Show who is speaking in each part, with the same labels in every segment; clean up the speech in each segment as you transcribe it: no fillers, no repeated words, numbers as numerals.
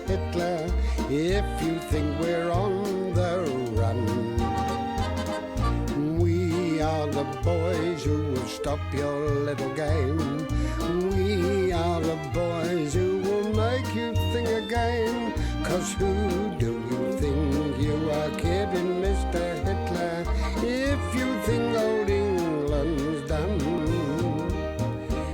Speaker 1: Hitler if you think we're on the run. We are the boys who will stop your little game. We are the boys who will make you think again. 'Cause who do you think you are kidding, Mr. Hitler, if you think old England's done?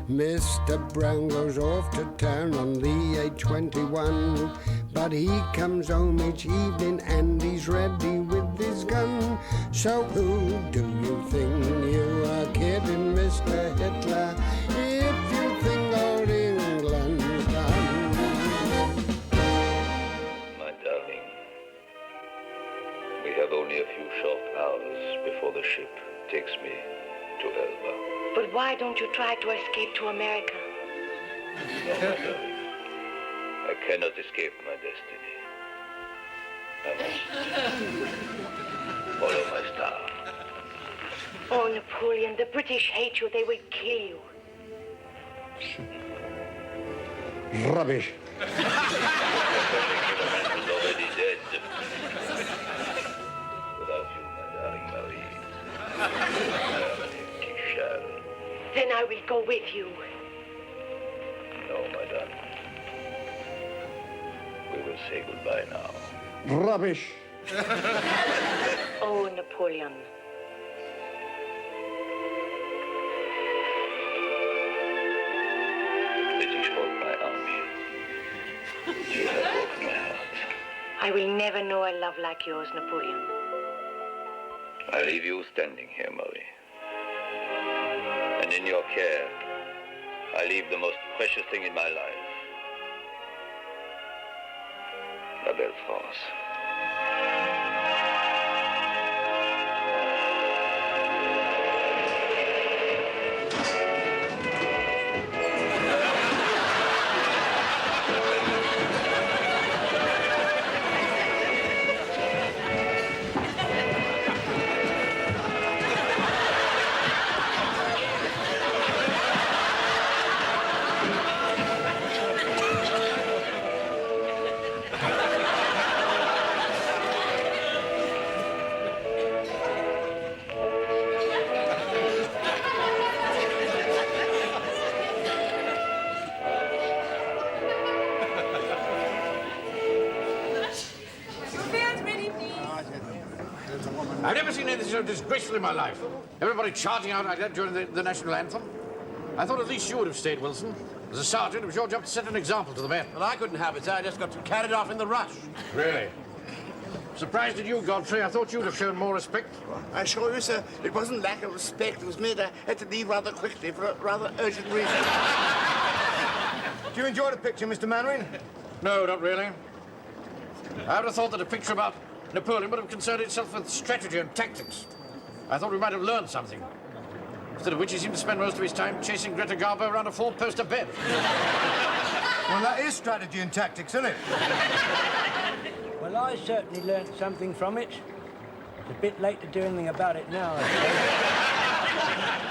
Speaker 1: Mr. Brown goes off to town on the A21, but he comes home each evening and he's ready with his gun. So who do you think you are kidding, Mr. Hitler, if you think old England's done?
Speaker 2: My darling, we have only a few short hours before the ship takes me to Elba.
Speaker 3: But why don't you try to escape to America?
Speaker 2: No, my darling. I cannot escape my destiny. I must follow my star.
Speaker 3: Oh, Napoleon, the British hate you. They will kill you.
Speaker 1: Rubbish.
Speaker 2: The man is already dead. Without you, my darling Marie, I am an empty shell.
Speaker 3: Then I will go with you.
Speaker 2: No, my darling. We will say goodbye now.
Speaker 1: Rubbish.
Speaker 3: Oh, Napoleon.
Speaker 2: British fought my army. You have broken my heart.
Speaker 3: I will never know a love like yours, Napoleon.
Speaker 2: I leave you standing here, Marie. And in your care, I leave the most precious thing in my life. La belle France.
Speaker 4: I've never seen anything so disgraceful in my life. Everybody charging out like that during the national anthem. I thought at least you would have stayed, Wilson. As a sergeant, it was your job to set an example to the men.
Speaker 5: Well, I couldn't have it, sir. I just got carried off in the rush.
Speaker 4: Really? Surprised at you, Godfrey. I thought you'd have shown more respect.
Speaker 5: I assure you, sir, it wasn't lack of respect. It was me that I had to leave rather quickly for a rather urgent reason.
Speaker 6: Do you enjoy the picture, Mr. Mannering?
Speaker 4: No, not really. I would have thought that a picture about Napoleon would have concerned itself with strategy and tactics. I thought we might have learned something. Instead of which he seemed to spend most of his time chasing Greta Garbo around a four-poster bed.
Speaker 6: Well, that is strategy and tactics, isn't it?
Speaker 7: Well, I certainly learnt something from it. It's a bit late to do anything about it now, I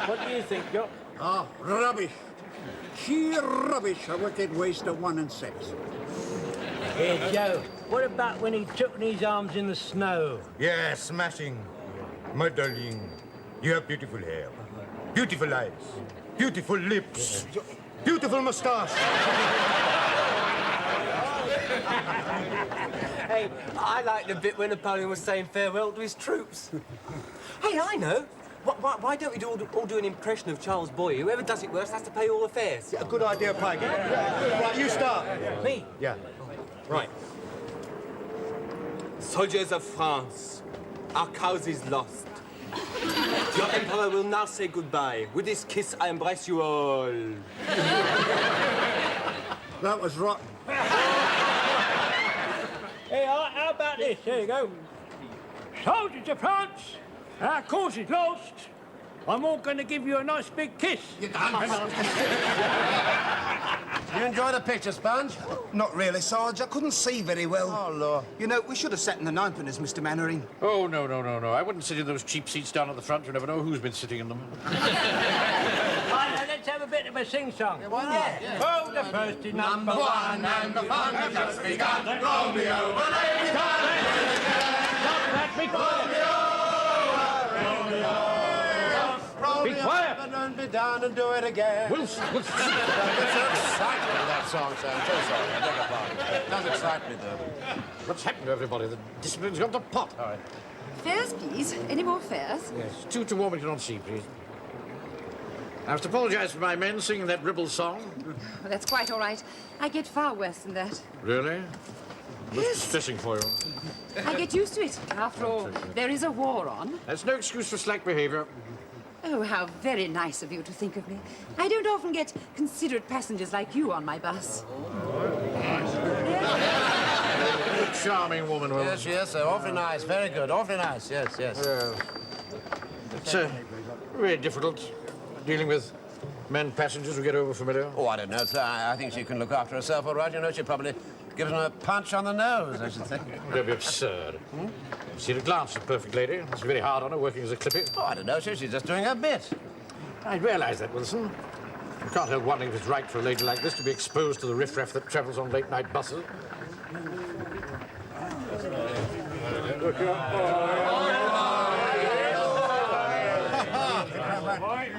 Speaker 7: suppose. What do you think, Jock?
Speaker 5: Oh, rubbish. Sheer rubbish, a wicked waste of 1 and 6.
Speaker 7: Here, Joe, what about when he took in his arms in the snow?
Speaker 6: Yeah, smashing. My darling, you have beautiful hair, beautiful eyes, beautiful lips, beautiful moustache.
Speaker 8: Hey, I liked the bit when Napoleon was saying farewell to his troops. Hey, I know. Why don't we all do an impression of Charles Boyer? Whoever does it worst has to pay all the fares.
Speaker 6: Yeah, good idea, Pike. Right, you start.
Speaker 8: Me?
Speaker 6: Yeah.
Speaker 8: Right. Soldiers of France, our cause is lost. Your emperor will now say goodbye. With this kiss, I embrace you all.
Speaker 5: That was rotten.
Speaker 7: Hey, how about this? Here you go. Soldiers of France, our cause is lost. I'm all going to give you a nice big kiss.
Speaker 5: You enjoy the picture, Sponge?
Speaker 9: Not really, Sarge. I couldn't see very well.
Speaker 6: Oh, Lord.
Speaker 9: You know, we should have sat in the ninepenners, Mr. Mannering.
Speaker 4: Oh, no. I wouldn't sit in those cheap seats down at the front. You never know who's been sitting in them.
Speaker 7: Right, now, let's have have a bit of a sing-song?
Speaker 8: Why not? Yeah.
Speaker 7: Oh, the first is number one, and the fun has just begun.
Speaker 6: Romeo, my lady's gone.
Speaker 7: Be quiet!
Speaker 8: Don't be down and do it again.
Speaker 4: Wilson.
Speaker 8: It's so exciting, that song, sir. I'm so sorry. I beg your pardon. It does excite me, though.
Speaker 4: What's happened to everybody? The discipline's gone to pot. All right.
Speaker 10: Fares, please. Any more fares?
Speaker 4: Yes, two to Warmington-on-Sea, please. I must apologise for my men singing that ribble song.
Speaker 10: Well, that's quite all right. I get far worse than that.
Speaker 4: Really? Looks distressing for you.
Speaker 10: I get used to it. After all, there is a war on.
Speaker 4: That's no excuse for slack behaviour.
Speaker 10: Oh, how very nice of you to think of me. I don't often get considerate passengers like you on my bus.
Speaker 4: Charming woman, Will.
Speaker 8: Yes, yes, sir. Awfully nice. Very good. Awfully nice. Yes, yes.
Speaker 4: It's very difficult dealing with men passengers who get over familiar.
Speaker 8: Oh, I don't know, sir. I think she can look after herself all right. You know, she probably gives them a punch on the nose, I should think.
Speaker 4: Don't be absurd. See at a glance, a perfect lady. It's very hard on her working as a clippy.
Speaker 8: Oh, I don't know, sir. She's just doing her bit.
Speaker 4: I realise that, Wilson. You can't help wondering if it's right for a lady like this to be exposed to the riffraff that travels on late-night buses.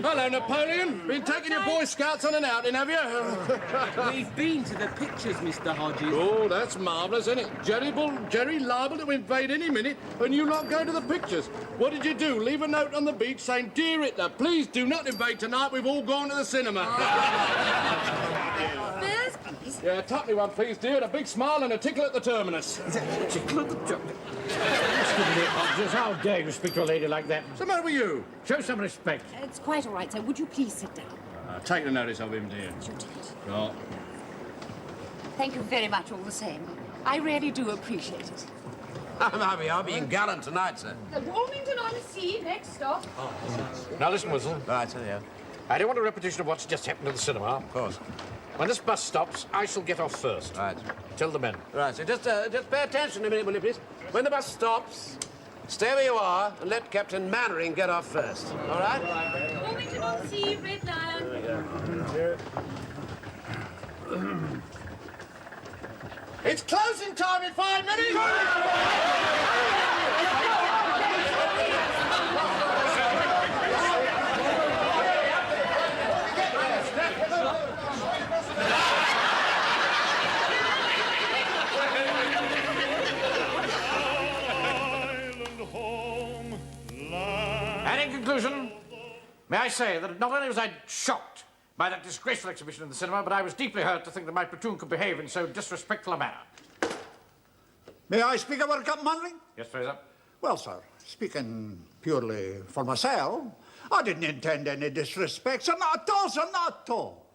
Speaker 11: Hello, Napoleon. Been taking your Boy Scouts on an outing, have you?
Speaker 12: We've been to the pictures, Mr. Hodges.
Speaker 11: Oh, that's marvellous, isn't it? Jerry liable to invade any minute, and you not go to the pictures. What did you do? Leave a note on the beach saying, "Dear Hitler, please do not invade tonight. We've all gone to the cinema."
Speaker 10: Fares, please.
Speaker 11: Yeah, tuppeny one, please, dear, and a big smile and a tickle at the terminus.
Speaker 4: Tickle at the terminus? How dare you speak to a lady like that?
Speaker 11: What's the matter with you?
Speaker 4: Show some respect.
Speaker 10: It's quite all right, sir. Would you please sit down?
Speaker 11: Take the notice of him, dear.
Speaker 10: Sure, take it.
Speaker 11: Oh.
Speaker 10: Thank you very much all the same. I really do appreciate it.
Speaker 8: We are being gallant tonight, sir.
Speaker 10: The Warmington-on-Sea, next stop.
Speaker 4: Now listen, Wilson.
Speaker 8: Right, sir, yeah.
Speaker 4: I don't want a repetition of what's just happened at the cinema.
Speaker 8: Of course.
Speaker 4: When this bus stops, I shall get off first.
Speaker 8: Right.
Speaker 4: Tell the men.
Speaker 8: Right, so just pay attention a minute, will you, please? When the bus stops, stay where you are and let Captain Mannering get off first. All right?
Speaker 10: Warmington-on-Sea, Red Lion.
Speaker 11: It's closing time in 5 minutes!
Speaker 4: And in conclusion, may I say that not only was I shocked by that disgraceful exhibition in the cinema, but I was deeply hurt to think that my platoon could behave in so disrespectful a manner.
Speaker 13: May I speak a word, Captain Mannering?
Speaker 4: Yes, Fraser?
Speaker 13: Well, sir, speaking purely for myself, I didn't intend any disrespect, sir, not at all, sir, not at all.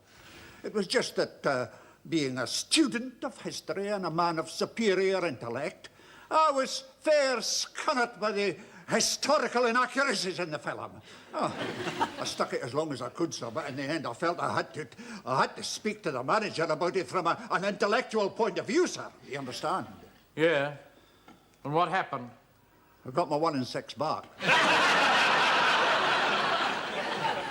Speaker 13: It was just that, being a student of history and a man of superior intellect, I was fair scunnered by the historical inaccuracies in the film. Oh, I stuck it as long as I could, sir, but in the end I felt I had to speak to the manager about it from an intellectual point of view, sir. You understand?
Speaker 4: Yeah. And what happened?
Speaker 13: I got my 1 in 6 back.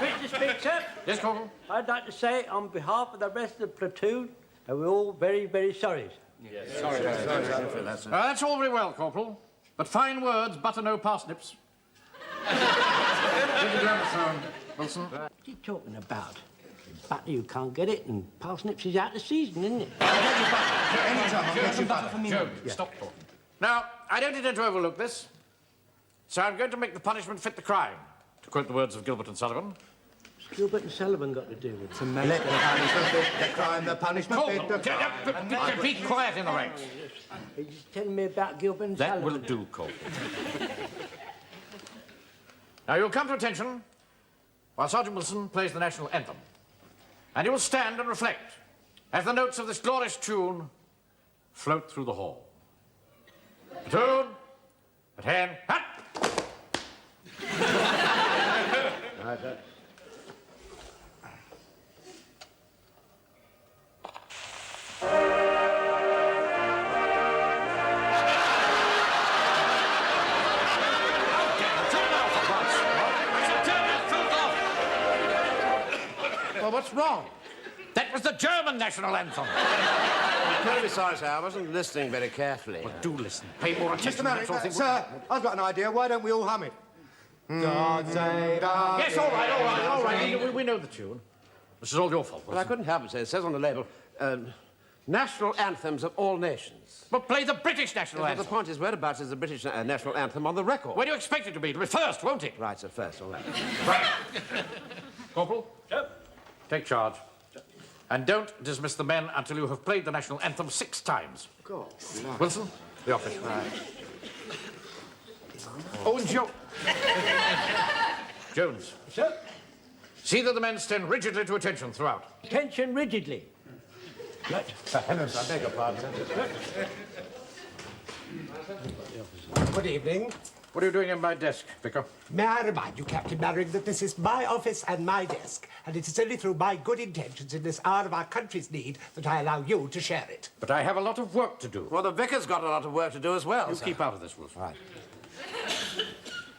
Speaker 7: Mr. Speaker,
Speaker 4: Yes, Corporal?
Speaker 7: I'd like to say on behalf of the rest of the platoon that we're all very, very sorry.
Speaker 4: Sorry. That's all very well, Corporal. But fine words butter no parsnips. Wilson?
Speaker 7: What are you talking about? Butter, you can't get it, and parsnips is out of season, isn't it?
Speaker 4: Joe, stop talking. Now, I don't intend to overlook this, so I'm going to make the punishment fit the crime, to quote the words of Gilbert and Sullivan.
Speaker 7: What's Gilbert and Sullivan got to do with it?
Speaker 9: To make the punishment fit the crime, the punishment fit the crime.
Speaker 4: Be quiet in the ranks.
Speaker 7: He's just telling me about Gilbert and
Speaker 4: That
Speaker 7: Sullivan.
Speaker 4: will do, Corporal. Now, you'll come to attention while Sergeant Wilson plays the national anthem. And you will stand and reflect as the notes of this glorious tune float through the hall. Platoon, at hand, hat! Right, sir. what's wrong? That was the German national anthem.
Speaker 14: I'm terribly sorry, sir. I wasn't listening very carefully.
Speaker 4: Well, do listen. Pay more attention.
Speaker 6: Mr. Merrick, sir, I've got an idea. Why don't we all hum it? God save our...
Speaker 4: Yes, all right. We know the tune. This is all your fault,
Speaker 14: Well, I couldn't help it, sir. It says on the label, national anthems of all nations.
Speaker 4: But play the British national anthem.
Speaker 14: The point is, whereabouts is the British national anthem on the record?
Speaker 4: Where do you expect it to be? It'll be first, won't it?
Speaker 14: Right, sir, first, all right.
Speaker 4: Right. Corporal? Yep. Take charge. And don't dismiss the men until you have played the national anthem 6 times.
Speaker 14: God.
Speaker 4: Wilson, the office. Right. Oh, and Jones.
Speaker 7: Sir?
Speaker 4: See that the men stand rigidly to attention throughout.
Speaker 7: Attention rigidly. Right.
Speaker 14: For heavens, I beg your pardon, sir.
Speaker 15: Good evening.
Speaker 4: What are you doing in my desk, Vicar?
Speaker 15: May I remind you, Captain Mannering, that this is my office and my desk, and it is only through my good intentions in this hour of our country's need that I allow you to share it.
Speaker 4: But I have a lot of work to do.
Speaker 14: Well, the vicar's got a lot of work to do as well,
Speaker 4: You
Speaker 14: sir.
Speaker 4: keep out of this, Wilson.
Speaker 14: Right.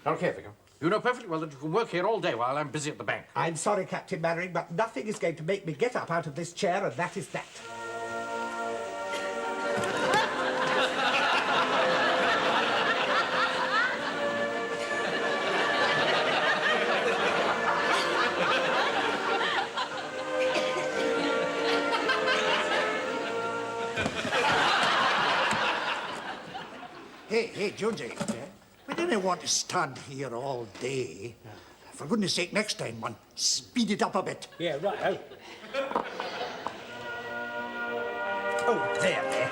Speaker 4: Okay, Vicar. You know perfectly well that you can work here all day while I'm busy at the bank.
Speaker 15: I'm sorry, Captain Mannering, but nothing is going to make me get up out of this chair, and that is that.
Speaker 13: Hey, Jonesy, we didn't want to stand here all day. For goodness sake, next time, man, speed it up a bit.
Speaker 7: Yeah, right.
Speaker 15: Oh, there.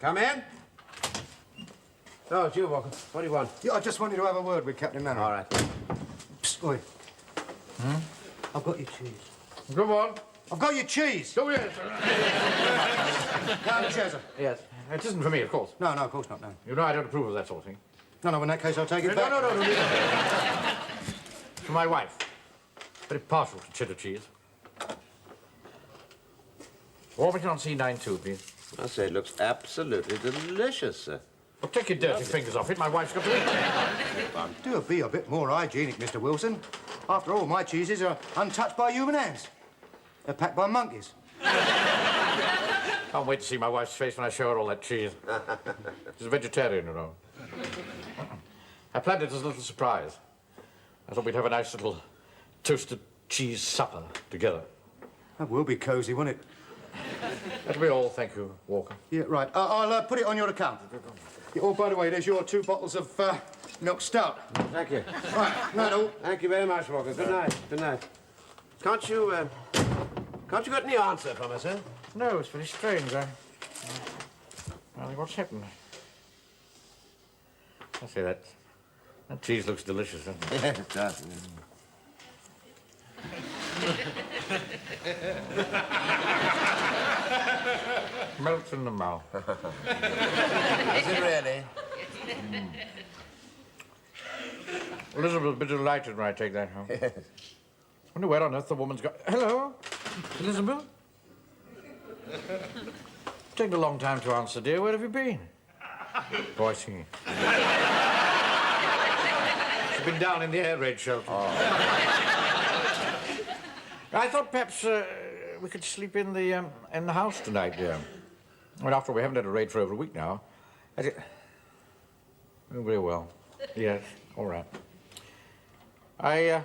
Speaker 14: Come in. Oh, it's you, Walker. What do you want?
Speaker 6: Yeah, I just wanted to have a word with Captain Mannering.
Speaker 14: All right.
Speaker 6: Psst, oi. I've got your cheese.
Speaker 4: Come on.
Speaker 6: I've got your cheese.
Speaker 4: Go here.
Speaker 6: Down the chairs.
Speaker 4: Yes. It isn't for me, of course.
Speaker 6: No, of course not, no.
Speaker 4: You know I don't approve of that sort of thing.
Speaker 6: No, in that case, I'll take it back.
Speaker 4: No. For my wife. Very partial to cheddar cheese. Warburton on C92, please.
Speaker 14: I say it looks absolutely delicious, sir.
Speaker 4: Well, take your dirty fingers off it. My wife's got to eat it.
Speaker 6: Do be a bit more hygienic, Mr. Wilson. After all, my cheeses are untouched by human hands. They're packed by monkeys.
Speaker 4: Can't wait to see my wife's face when I show her all that cheese. She's a vegetarian, you know. I planned it as a little surprise. I thought we'd have a nice little toasted cheese supper together.
Speaker 6: That will be cosy, won't it?
Speaker 4: That'll be all, thank you, Walker.
Speaker 6: Yeah, right. I'll put it on your account. Yeah, oh, by the way, there's your 2 bottles of milk stout.
Speaker 14: Thank you.
Speaker 6: Right, no.
Speaker 14: Thank you very much, Walker. Good night. Good night. Can't you get any answer from us, sir?
Speaker 4: No, it's very strange. I think what's happened? I say that cheese looks delicious, doesn't it?
Speaker 14: Yes, it does.
Speaker 4: Melts in the mouth.
Speaker 14: Is it really?
Speaker 4: Elizabeth will be delighted when I take that home.
Speaker 14: Yes.
Speaker 4: Wonder where on earth the woman's got... Hello? Elizabeth? Taken a long time to answer, dear. Where have you been? Boy, singing. She's been down in the air raid shelter. Oh. I thought perhaps we could sleep in the house tonight, dear. I mean, after all, we haven't had a raid for over a week now. Oh, very well. Yes, all right. I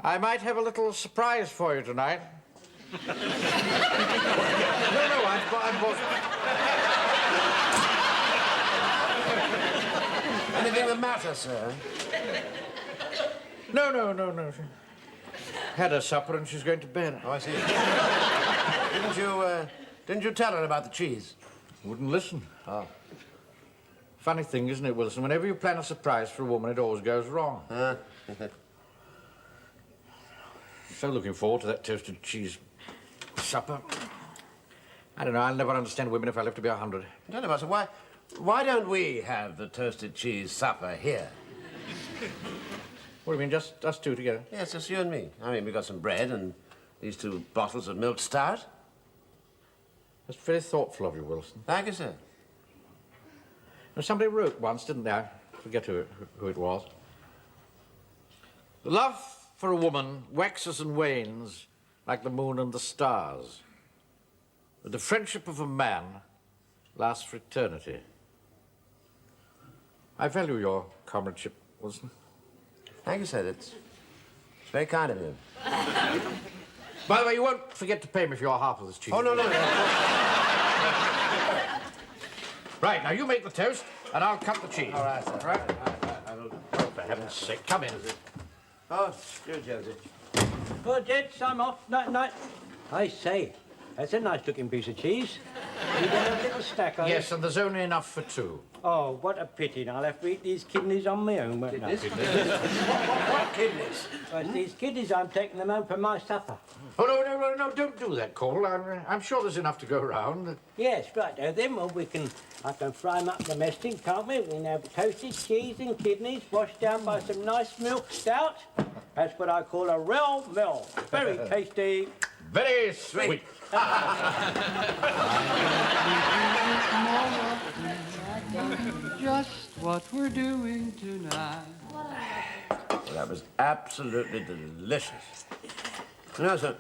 Speaker 4: might have a little surprise for you tonight. No, I'm both.
Speaker 14: Anything the matter, sir?
Speaker 4: No. She had her supper and she's going to bed.
Speaker 14: Oh, I see. Didn't you tell her about the cheese?
Speaker 4: Wouldn't listen.
Speaker 14: Oh.
Speaker 4: Funny thing, isn't it, Wilson? Whenever you plan a surprise for a woman, it always goes wrong. So looking forward to that toasted cheese supper. I don't know, I'll never understand women if I live to be 100.
Speaker 14: I don't know, Master, why don't we have the toasted cheese supper here?
Speaker 4: What do you mean, just us two together?
Speaker 14: Yes, just you and me. I mean, we got some bread and these 2 bottles of milk stout.
Speaker 4: That's very thoughtful of you, Wilson.
Speaker 14: Thank you, sir.
Speaker 4: Now, somebody wrote once, didn't they? I forget who it was. The love for a woman waxes and wanes like the moon and the stars. But the friendship of a man lasts for eternity. I value your comradeship, Wilson.
Speaker 14: Thank you, sir. It's very kind of you.
Speaker 4: By the way, you won't forget to pay me for your half of this cheese.
Speaker 14: Oh, no.
Speaker 4: Right, now you make the toast, and I'll cut the cheese.
Speaker 14: All right, sir.
Speaker 4: All right? Oh, for heaven's sake, come in.
Speaker 14: Oh, you, Jonesy.
Speaker 7: Well, gents, I'm off. Night, night. I say, that's a nice-looking piece of cheese. You got a little stack of
Speaker 4: Yes, and there's only enough for 2.
Speaker 7: Oh, what a pity. I'll have to eat these kidneys on my own, won't I?
Speaker 14: What kidneys?
Speaker 7: Well, it's these kidneys, I'm taking them home for my supper.
Speaker 4: Oh, no, don't do that, Cole. I'm sure there's enough to go around.
Speaker 7: Yes, right. Then well, I can fry them up domestic, can't we? We can have toasted cheese and kidneys washed down by some nice milk stout. That's what I call a real mill. Very tasty.
Speaker 4: Very sweet.
Speaker 16: Just what we're doing tonight.
Speaker 14: Well, that was absolutely delicious. You know, sir,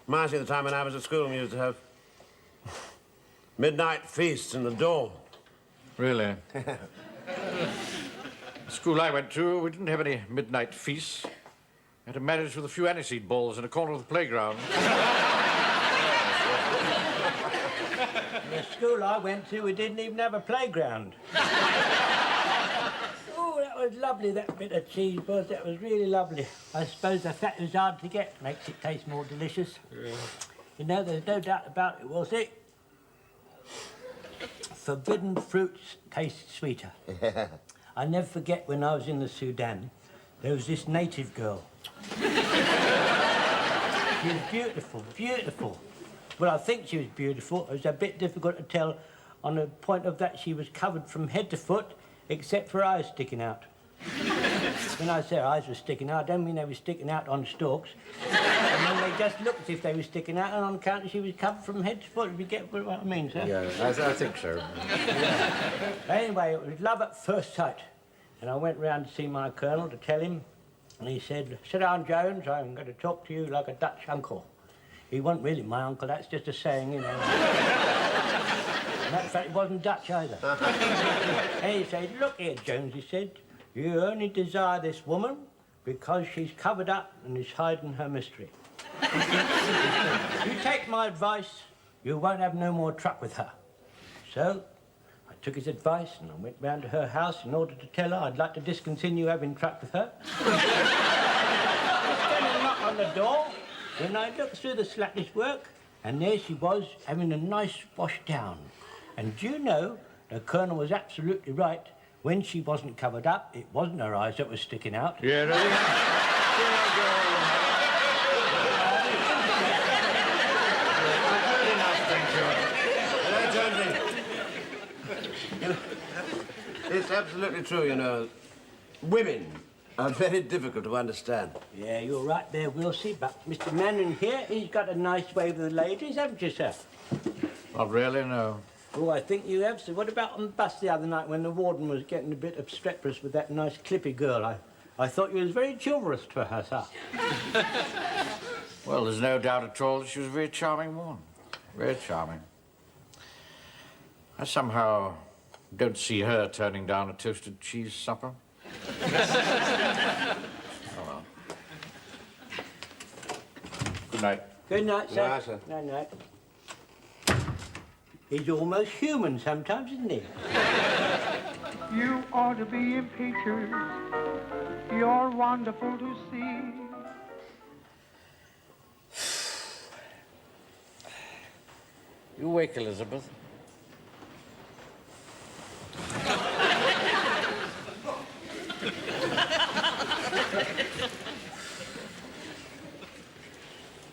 Speaker 14: reminds me of the time when I was at school and we used to have midnight feasts in the dorm.
Speaker 4: Really? The school I went to, we didn't have any midnight feasts. We had to manage with a few aniseed balls in a corner of the playground.
Speaker 7: The school I went to, we didn't even have a playground. Oh, that was lovely, that bit of cheese was. That was really lovely. I suppose the fat was hard to get. Makes it taste more delicious. Yeah. You know, there's no doubt about it, was it? Forbidden fruits taste sweeter. I never forget when I was in the Sudan, there was this native girl. She was beautiful, beautiful. Well, I think she was beautiful. It was a bit difficult to tell on the point of that she was covered from head to foot, except for eyes sticking out. When I say eyes were sticking out, I don't mean they were sticking out on stalks. I mean, they just looked as if they were sticking out, and on account of she was covered from head to foot. If you get what I mean, sir?
Speaker 4: Yeah, I think so.
Speaker 7: Yeah. Anyway, it was love at first sight. And I went round to see my colonel to tell him, and he said, "Sit down, Jones, I'm going to talk to you like a Dutch uncle." He wasn't really my uncle, that's just a saying, you know. In fact, he wasn't Dutch either. And he said, "Look here, Jones," he said, "you only desire this woman because she's covered up and is hiding her mystery. You take my advice, you won't have no more truck with her." So, I took his advice and I went round to her house in order to tell her I'd like to discontinue having truck with her. Then a knock on the door, when I looked through the slackness work, and there she was, having a nice wash down. And do you know, the colonel was absolutely right. When she wasn't covered up, it wasn't her eyes that were sticking out.
Speaker 4: Yeah, really?
Speaker 14: It's absolutely true, you know. Women are very difficult to understand.
Speaker 7: Yeah, you're right there, Wilsie, but Mr. Manning here, he's got a nice way with the ladies, haven't you, sir?
Speaker 4: Not really, no.
Speaker 7: Oh, I think you have, sir. What about on the bus the other night when the warden was getting a bit obstreperous with that nice Clippy girl? I thought you was very chivalrous to her, sir.
Speaker 4: Well, there's no doubt at all that she was a very charming woman. Very charming. I somehow don't see her turning down a toasted cheese supper. Oh, well. Good night.
Speaker 7: Good night, sir.
Speaker 14: Good night, sir.
Speaker 7: Good night. He's almost human sometimes, isn't he?
Speaker 16: You ought to be in pictures. You're wonderful to see.
Speaker 4: You awake, Elizabeth?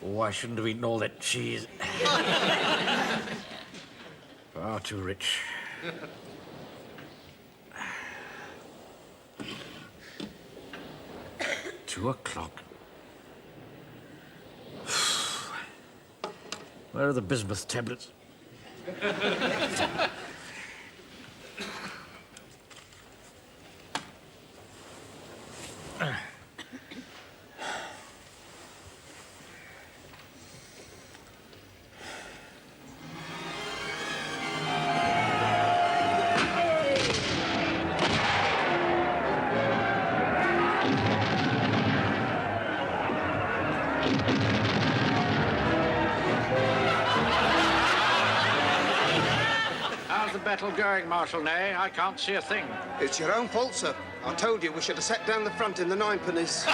Speaker 4: Oh, I shouldn't have eaten all that cheese. Far too rich. 2 o'clock. Where are the bismuth tablets? How's the battle going, Marshal Ney? I can't see a thing.
Speaker 17: It's your own fault, sir. I told you we should have sat down the front in the ninepennies.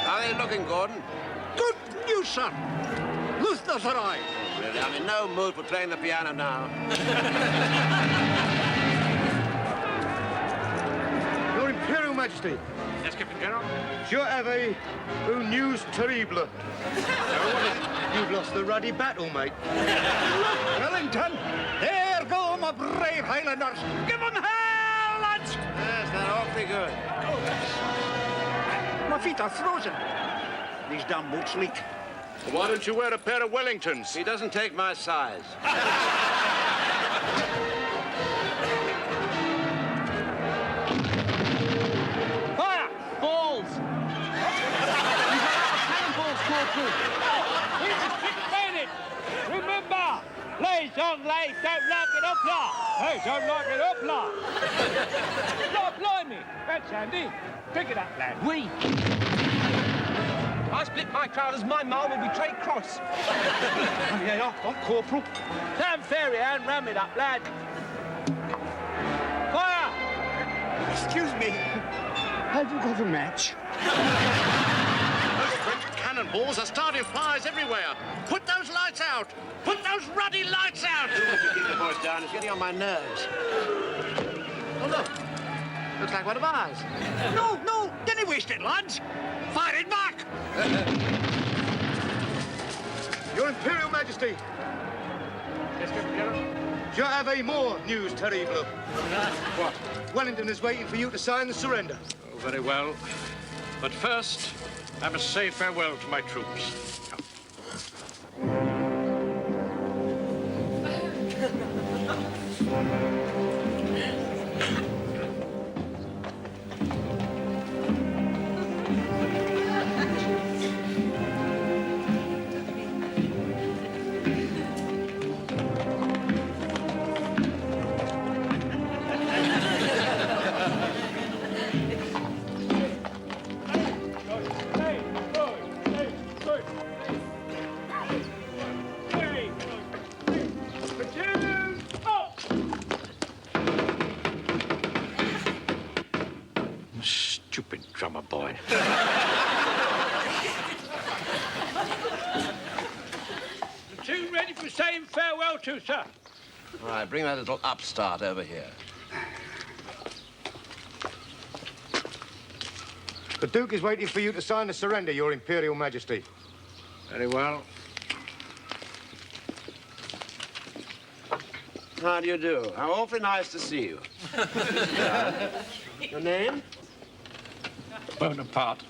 Speaker 14: How are they looking, Gordon?
Speaker 13: Good news, sir. Luther's arrived.
Speaker 14: Really, I'm in no mood for playing the piano now.
Speaker 6: Your Imperial Majesty.
Speaker 4: Yes, Captain General?
Speaker 6: Je avez une news terrible. You've lost the ruddy battle, mate.
Speaker 13: Look, Wellington! There go my brave Highlanders! Give them hell, lads!
Speaker 14: Yes, they're awfully good.
Speaker 13: My feet are frozen. These damn boots leak.
Speaker 11: Why don't you wear a pair of Wellingtons?
Speaker 14: He doesn't take my size.
Speaker 12: Fire! Balls! Cannonballs, Corporal! He's a trick bandit! Remember! Lays on lays, don't like it upla! Hey, don't like it upla! Lord blimey! That's handy. Pick it up, lad. We! I split my trousers, my mile will be trade cross.
Speaker 17: Yeah, I'm Corporal.
Speaker 12: Sam Ferry and ram it up, lad. Fire!
Speaker 13: Excuse me. Have you got a match?
Speaker 11: Those French cannonballs are starting fires everywhere. Put those lights out. Put those ruddy lights out.
Speaker 14: Keep the voice down. It's getting on my nerves.
Speaker 4: Oh, look. Looks like one of ours.
Speaker 13: No, no, didn't waste it, lads. Fire it back.
Speaker 6: Your Imperial Majesty.
Speaker 4: Yes, Captain General?
Speaker 6: Je avez more news terrible.
Speaker 4: What?
Speaker 6: Wellington is waiting for you to sign the surrender.
Speaker 4: Oh, very well. But first, I must say farewell to my troops. Stupid drummer boy.
Speaker 12: Platoon ready for saying farewell to, sir.
Speaker 14: All right, bring that little upstart over here.
Speaker 6: The Duke is waiting for you to sign the surrender, Your Imperial Majesty.
Speaker 4: Very well.
Speaker 14: How do you do? How awfully nice to see you. Your name?
Speaker 4: Bonaparte.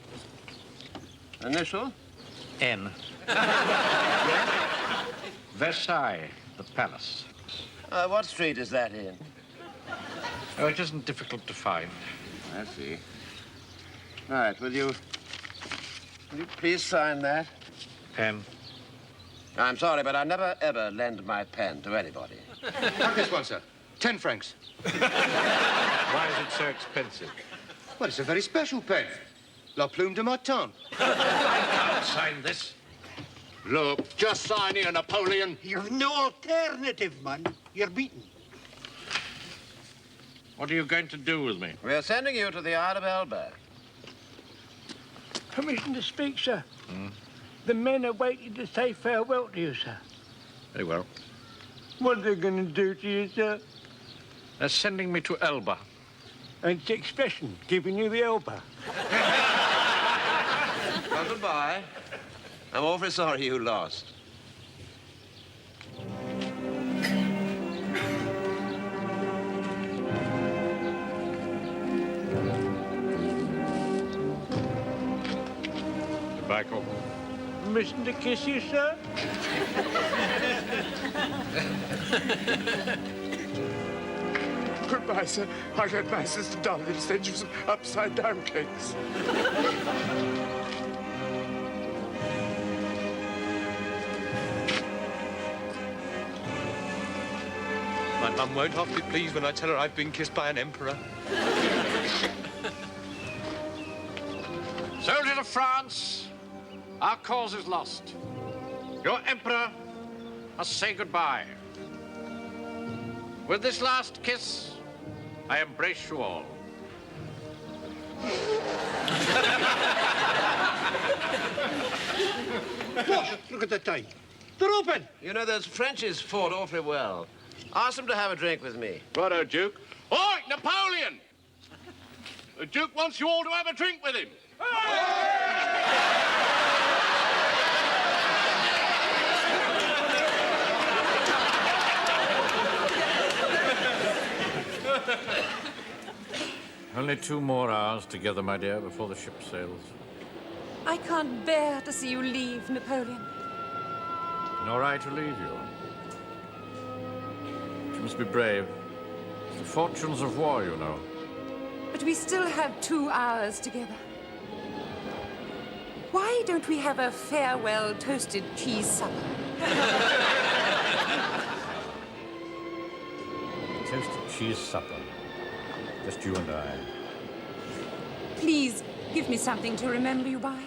Speaker 14: Initial?
Speaker 4: N. Versailles, the palace.
Speaker 14: What street is that in?
Speaker 4: Oh, it isn't difficult to find.
Speaker 14: I see. Right, will you please sign that?
Speaker 4: Pen.
Speaker 14: I'm sorry, but I never, ever lend my pen to anybody.
Speaker 6: Have this one, sir. 10 francs.
Speaker 4: Why is it so expensive?
Speaker 6: Well, it's a very special pen. La Plume de Martin.
Speaker 4: I can't sign this.
Speaker 11: Look, just sign here, Napoleon.
Speaker 13: You've no alternative, man. You're beaten.
Speaker 4: What are you going to do with me?
Speaker 14: We're sending you to the Isle of Elba.
Speaker 12: Permission to speak, sir. The men are waiting to say farewell to you, sir.
Speaker 4: Very well.
Speaker 12: What are they going to do to you, sir?
Speaker 4: They're sending me to Elba.
Speaker 12: And it's expression, giving you the elbow.
Speaker 14: Well, goodbye. I'm awfully sorry you lost.
Speaker 12: Michael. Missing to kiss you, sir?
Speaker 5: Goodbye, sir. I let my sister Dolly send you some upside-down cakes.
Speaker 18: My mum won't half be pleased when I tell her I've been kissed by an emperor.
Speaker 4: Soldiers of France, our cause is lost. Your emperor must say goodbye. With this last kiss, I embrace you all.
Speaker 17: What? Look at the time. They're open.
Speaker 14: You know, those Frenchies fought awfully well. Ask them to have a drink with me.
Speaker 11: Righto, Duke. Oi, Napoleon! The Duke wants you all to have a drink with him.
Speaker 4: Only 2 more hours together, my dear, before the ship sails.
Speaker 10: I can't bear to see you leave, Napoleon.
Speaker 4: Nor I to leave you. You must be brave. It's the fortunes of war, you know.
Speaker 10: But we still have 2 hours together. Why don't we have a farewell toasted cheese supper?
Speaker 4: Toasted cheese supper. Just you and I.
Speaker 10: Please give me something to remember you by.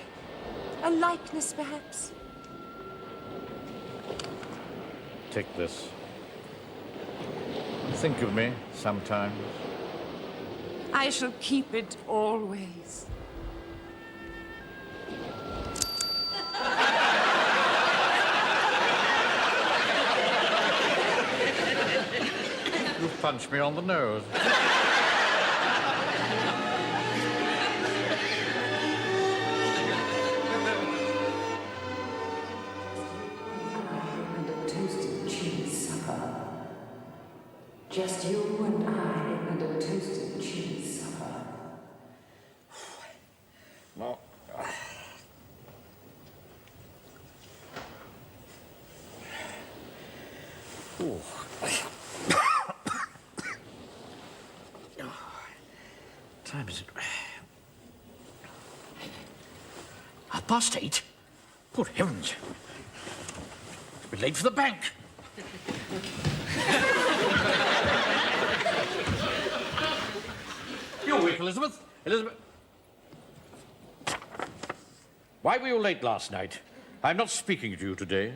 Speaker 10: A likeness, perhaps.
Speaker 4: Take this. Think of me sometimes.
Speaker 10: I shall keep it always.
Speaker 4: You punched me on the nose.
Speaker 10: Toasted cheese supper. Just you and I and a toasted cheese supper.
Speaker 4: Well, time is it? 8:30? Good heavens. We're late for the bank. You awake, Elizabeth? Elizabeth? Why were you late last night? I'm not speaking to you today.